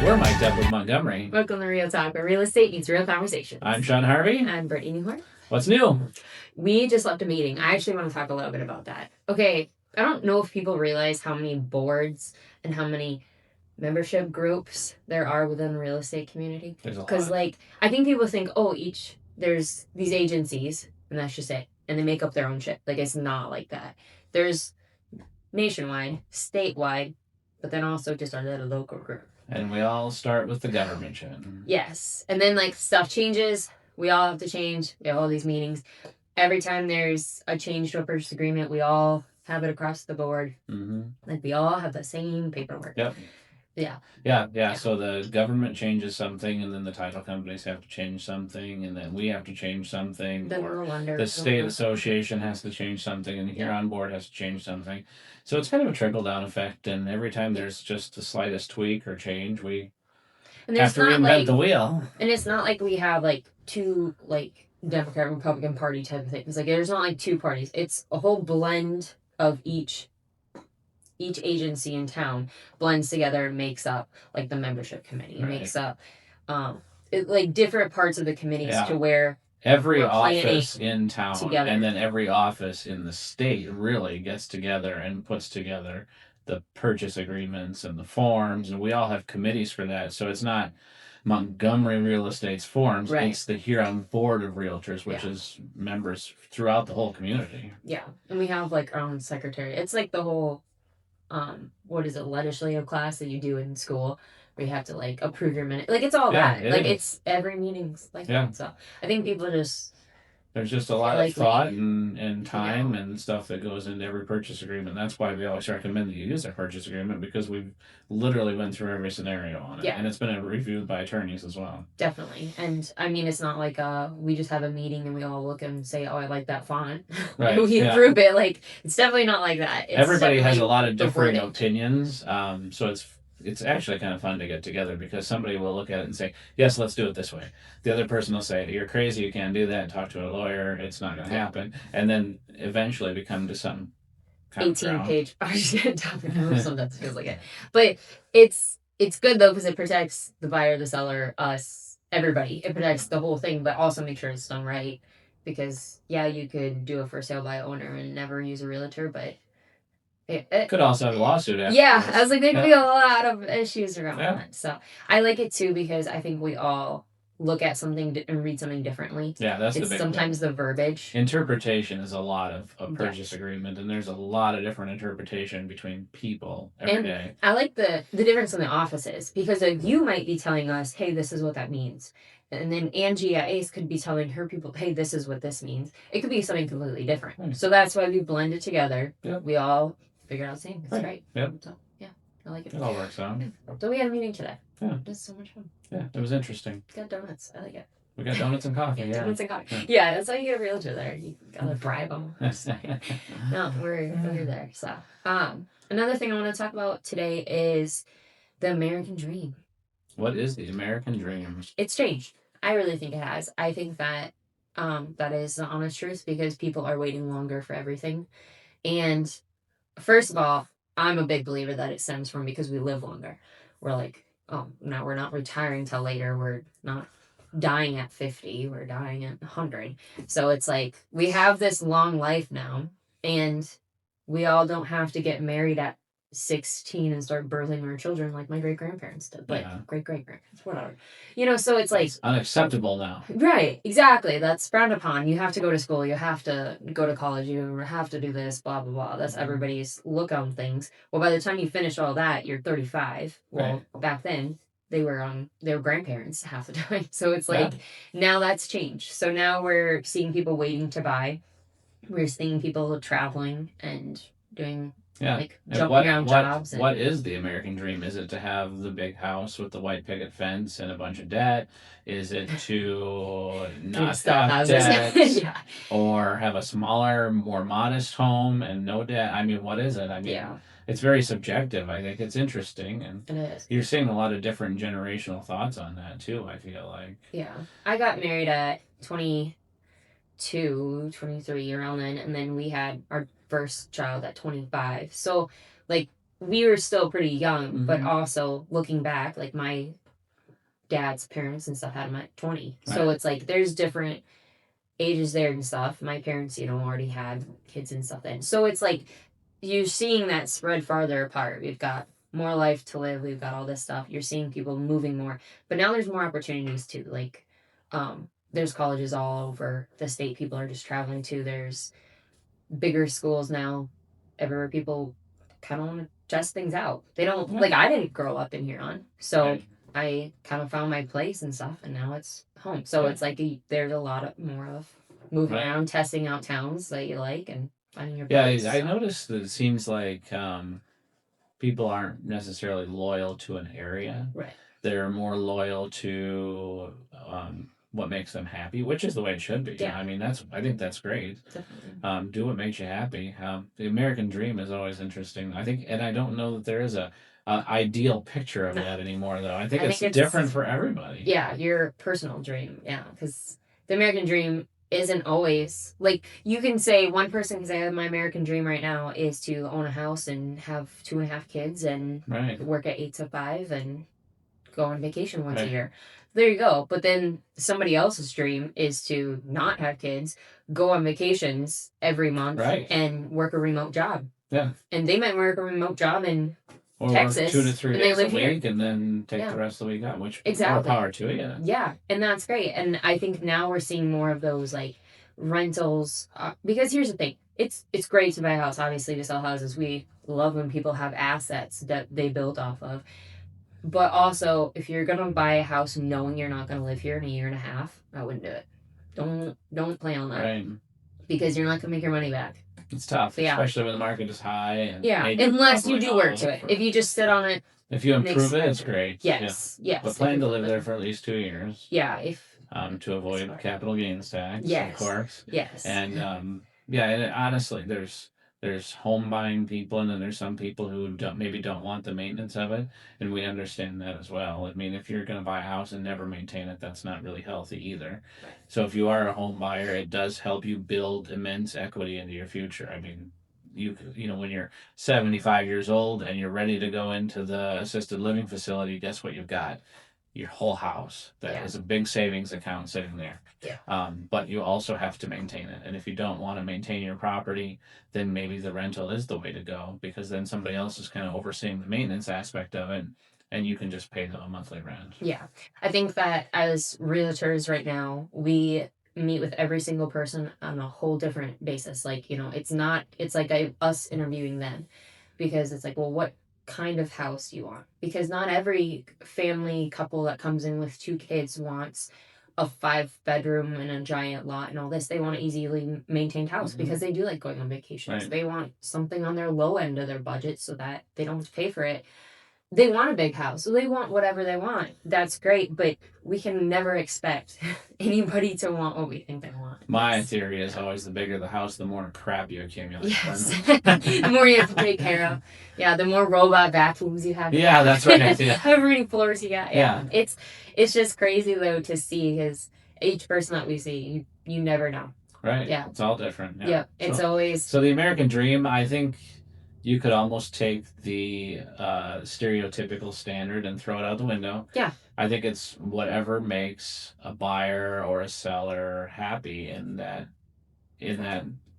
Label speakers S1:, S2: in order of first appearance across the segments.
S1: We're mic'd up with Montgomery.
S2: Welcome to Real Talk, where real estate meets real conversations.
S1: I'm Sean Harvey.
S2: I'm Brittany Newhorn.
S1: What's new?
S2: We just left a meeting. I actually want to talk a little bit about that. Okay, I don't know if people realize how many boards and how many membership groups there are within the real estate community.
S1: There's a lot.
S2: Because, I think people think, there's these agencies, and that's just it. And they make up their own shit. It's not like that. There's nationwide, statewide, but then also just our little local group.
S1: And we all start with the government shit.
S2: Yes. And then, stuff changes. We all have to change. We have all these meetings. Every time there's a change to a purchase agreement, we all have it across the board.
S1: Mm-hmm.
S2: We all have the same paperwork.
S1: Yep. Yeah. So the government changes something, and then the title companies have to change something, and then we have to change something.
S2: Then we're under.
S1: The state association has to change something, and the Huron board has to change something. So it's kind of a trickle-down effect, and every time there's just the slightest tweak or change, we have to reinvent the wheel.
S2: And it's not like we have, two, Democrat, Republican Party type of things. There's not, two parties. It's a whole blend of each agency in town blends together and makes up, the membership committee. It makes up, different parts of the committees to where
S1: every office in town
S2: together.
S1: And then every office in the state really gets together and puts together the purchase agreements and the forms, and we all have committees for that. So it's not Montgomery Real Estate's forms,
S2: right.
S1: It's the Huron Board of Realtors, which is members throughout the whole community.
S2: Yeah, and we have our own secretary. It's the whole legislative class that you do in school, where you have to approve your minute. It's all that. It's every meeting's that. So I think people
S1: there's just a lot of thought and time and stuff that goes into every purchase agreement. That's why we always recommend that you use a purchase agreement, because we've literally went through every scenario on it. And it's been reviewed by attorneys as well.
S2: Definitely. And I mean, it's not we just have a meeting and we all look and say, oh, I like that font.
S1: Right.
S2: We approve it. It's definitely not like that.
S1: Everybody has a lot of differing opinions. So it's actually kind of fun to get together, because somebody will look at it and say, yes, let's do it this way. The other person will say, you're crazy, you can't do that, talk to a lawyer, it's not going to happen. And then eventually we come to some
S2: 18-page topic. Sometimes it feels like it. But it's good, though, because it protects the buyer, the seller, us, everybody. It protects the whole thing, but also make sure it's done right. Because, you could do a for sale by owner and never use a realtor, but
S1: it could also have a lawsuit after.
S2: Yeah, I was there could be a lot of issues around that. So I like it too, because I think we all look at something and read something differently.
S1: Yeah, that's the big thing.
S2: Sometimes the verbiage.
S1: Interpretation is a lot of a purchase agreement, and there's a lot of different interpretation between people every day.
S2: I like the difference in the offices, because you might be telling us, hey, this is what that means. And then Angie at ACE could be telling her people, hey, this is what this means. It could be something completely different. So that's why we blend it together.
S1: Yep.
S2: We all figure out the same. It's great.
S1: Yep.
S2: So, I like it.
S1: It all works out.
S2: So we had a meeting today.
S1: Yeah.
S2: It was so much fun.
S1: Yeah, it was interesting.
S2: We got donuts. I like it.
S1: We got donuts and coffee.
S2: Donuts and coffee. Yeah, that's how you get a realtor there. You gotta bribe them. No, we're there. So, another thing I want to talk about today is the American dream.
S1: What is the American dream?
S2: It's changed. I really think it has. I think that that is the honest truth, because people are waiting longer for everything. And first of all, I'm a big believer that it stems from because we live longer. We're no, we're not retiring till later. We're not dying at 50. We're dying at 100. So it's we have this long life now, and we all don't have to get married at 16 and start birthing our children like my great-grandparents did. Great-great-grandparents, whatever. So it's
S1: unacceptable now.
S2: Right, exactly. That's frowned upon. You have to go to school. You have to go to college. You have to do this, blah, blah, blah. That's everybody's look on things. Well, by the time you finish all that, you're 35. Well, back then, they were grandparents half the time. So it's now that's changed. So now we're seeing people waiting to buy. We're seeing people traveling and doing jumping around jobs.
S1: What is the American dream? Is it to have the big house with the white picket fence and a bunch of debt? Is it to not have debt? Or have a smaller, more modest home and no debt? I mean, what is it? I mean, it's very subjective. I think it's interesting. And
S2: it is.
S1: You're seeing a lot of different generational thoughts on that too, I feel like.
S2: Yeah. I got married at 22, 23, around then, and then we had our first child at 25. So we were still pretty young, but
S1: Mhm.
S2: also looking back, like my dad's parents and stuff had him at 20. So
S1: Right.
S2: it's like there's different ages there and stuff. My parents, already had kids and stuff then. So it's like you're seeing that spread farther apart. We've got more life to live. We've got all this stuff. You're seeing people moving more. But now there's more opportunities too. Like there's colleges all over the state people are just traveling to. There's bigger schools now everywhere people kind of want to test things out. They don't
S1: Yeah.
S2: like I didn't grow up in Huron. So
S1: Right.
S2: I kind of found my place and stuff and now it's home. So
S1: Yeah.
S2: it's like there's a lot of more of moving
S1: Right.
S2: around, testing out towns that you like and finding your
S1: Yeah,
S2: place.
S1: I
S2: So.
S1: noticed that it seems like people aren't necessarily loyal to an area.
S2: Right.
S1: They're more loyal to what makes them happy, which is the way it should be.
S2: Yeah.
S1: I mean, I think that's great.
S2: Definitely.
S1: Do what makes you happy. The American dream is always interesting. I think, and I don't know that there is a ideal picture of
S2: No.
S1: that anymore, though. I think it's
S2: it's
S1: different for everybody.
S2: Yeah, your personal dream. Yeah, because the American dream isn't always like you can say one person can say my American dream right now is to own a house and have 2.5 kids and
S1: Right.
S2: work at 8 to 5 and go on vacation once a
S1: Right.
S2: year. There you go. But then somebody else's dream is to not have kids, go on vacations every month,
S1: Right.
S2: and work a remote job.
S1: Yeah.
S2: And they might work a remote job in
S1: Or
S2: Texas,
S1: work 2 to 3
S2: and they
S1: days a
S2: live here.
S1: week and then take
S2: Yeah.
S1: the rest of the week out, which more
S2: Exactly.
S1: power to you.
S2: Yeah, and that's great. And I think now we're seeing more of those like rentals because here's the thing. It's great to buy a house, obviously, to sell houses. We love when people have assets that they build off of. But also, if you're gonna buy a house knowing you're not gonna live here in a year and a half, I wouldn't do it. Don't plan on that.
S1: Right.
S2: Because you're not gonna make your money back.
S1: It's tough,
S2: Yeah.
S1: especially when the market is high. And
S2: Yeah,
S1: maybe
S2: unless you
S1: probably
S2: do work to it. If you just sit on it,
S1: if you improve
S2: makes-
S1: it, it's great.
S2: yes.
S1: But plan to live there for at least 2 years.
S2: Yeah, if
S1: To avoid
S2: Sorry.
S1: capital gains tax,
S2: Yes.
S1: of course.
S2: yes.
S1: And and honestly, there's home buying people, and then there's some people who maybe don't want the maintenance of it, and we understand that as well. I mean, if you're going to buy a house and never maintain it, that's not really healthy either.
S2: Right.
S1: So if you are a home buyer, it does help you build immense equity into your future. I mean, you know when you're 75 years old and you're ready to go into the assisted living facility, guess what you've got? Your whole house. That is a big savings account sitting there.
S2: Yeah.
S1: But you also have to maintain it. And if you don't want to maintain your property, then maybe the rental is the way to go, because then somebody else is kind of overseeing the maintenance aspect of it, and you can just pay them a monthly rent.
S2: Yeah. I think that as realtors right now, we meet with every single person on a whole different basis. Like, it's like us interviewing them, because it's like, well, what kind of house you want? Because not every family couple that comes in with 2 kids wants a 5-bedroom and a giant lot and all this. They want an easily maintained house because they do like going on vacations.
S1: Right.
S2: They want something on their low end of their budget so that they don't have to pay for it. They want a big house, so they want whatever they want. That's great, but we can never expect anybody to want what we think they want.
S1: My theory is always the bigger the house, the more crap you accumulate.
S2: Yes. The more you have to take care of. Yeah, the more robot vacuums you have.
S1: Yeah, that's right. Yeah.
S2: However many floors you got.
S1: Yeah.
S2: It's just crazy though to see, because each person that we see, you never know.
S1: Right.
S2: Yeah.
S1: It's all different.
S2: Yeah. It's always.
S1: So the American dream, I think you could almost take the stereotypical standard and throw it out the window.
S2: Yeah.
S1: I think it's whatever makes a buyer or a seller happy in that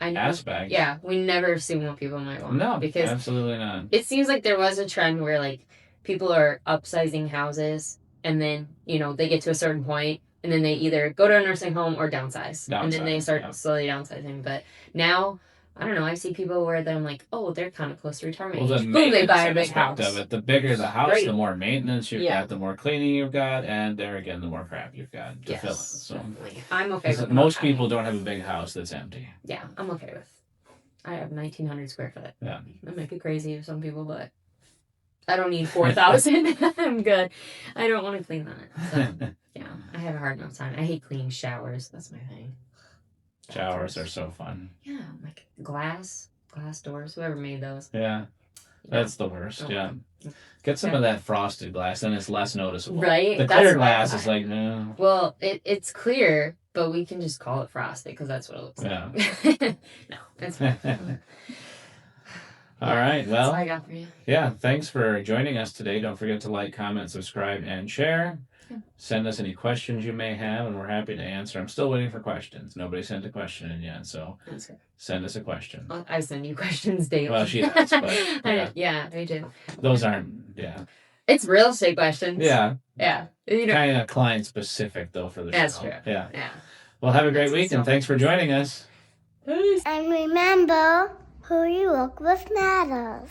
S1: aspect.
S2: Yeah, we never assume what people might want.
S1: No,
S2: because
S1: absolutely not.
S2: it seems like there was a trend where like people are upsizing houses, and then they get to a certain point, and then they either go to a nursing home or downsize. And then they start slowly downsizing. But now, I don't know, I see people where I'm like, oh, they're kind of close to retirement age. Boom, they buy a big house.
S1: Of it. The bigger the house,
S2: Right.
S1: the more maintenance you've
S2: Yeah.
S1: got, the more cleaning you've got, and there again, the more crap you've got to fill it.
S2: Yes,
S1: So
S2: definitely. I'm okay with
S1: most
S2: that.
S1: people don't have a big house that's empty.
S2: Yeah, I'm okay with. I have 1,900 square foot.
S1: Yeah.
S2: That might be crazy to some people, but I don't need 4,000. I'm good. I don't want to clean that. So, yeah, I have a hard enough time. I hate cleaning showers. That's my thing.
S1: Showers are so fun.
S2: Yeah, like glass doors. Whoever made those.
S1: Yeah. That's the worst.
S2: Oh.
S1: Yeah. Get some of that frosted glass, then it's less noticeable.
S2: Right?
S1: The clear glass is like, no.
S2: Well, it's clear, but we can just call it frosted because that's what it looks like. No, it's fine.
S1: All right.
S2: That's
S1: Well,
S2: all I got for you.
S1: Yeah. Thanks for joining us today. Don't forget to like, comment, subscribe, and share.
S2: Yeah.
S1: Send us any questions you may have, and we're happy to answer. I'm still waiting for questions. Nobody sent a question in yet, so
S2: That's good.
S1: send us a question.
S2: Well, I send you questions daily.
S1: Well, she does, but
S2: yeah, me too.
S1: Those aren't. Yeah.
S2: It's real estate questions.
S1: Yeah.
S2: Yeah. You know,
S1: Kind of client specific though for the show.
S2: that's true.
S1: Yeah.
S2: Yeah.
S1: Well, have a great
S2: That's
S1: week,
S2: so
S1: and thanks for joining us.
S2: Peace.
S3: And remember, who you work with matters.